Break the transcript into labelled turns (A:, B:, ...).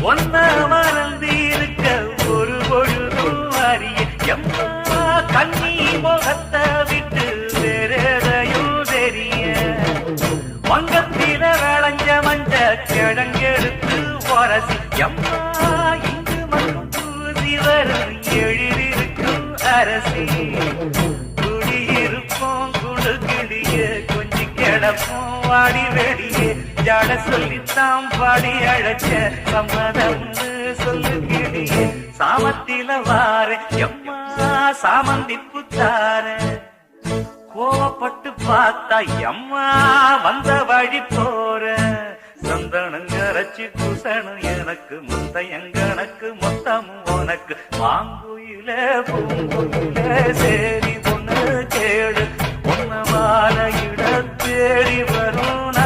A: ஒன்ன மறந்து இருக்க ஒரு பொழுதும் அறிய எம்மா கண்ணி முகத்தை விட்டு வேறெதையும் தெரிய வங்கத்தில விளைஞ்ச மஞ்ச கிழங்கெடுத்து உரசி எம்மா இங்கு மட்டும் பூசி வரும் எழிலிருக்கும் அரசி குடியிருப்போம் குடுகிடிய கொஞ்சி கிடப்போம் வாடி வெடியே ஜாட சொல்லித்தான் பாடி அழைச்ச சம்மதம்னு சொல்லுகிடியே சாமத்தில வார எம்மா சாமந்தி புத்தார கோவப்பட்டு பார்த்தா எம்மா வந்த வழி போற சந்தனங்கரைச்சி குசனும் எனக்கு முத்தையங்கணக்கு மொத்தமும் உனக்கு மாங்குயில பூங்குயில சேரி பொண்ணு கேடு பொண்ணு மாலையிட தேடி வரும்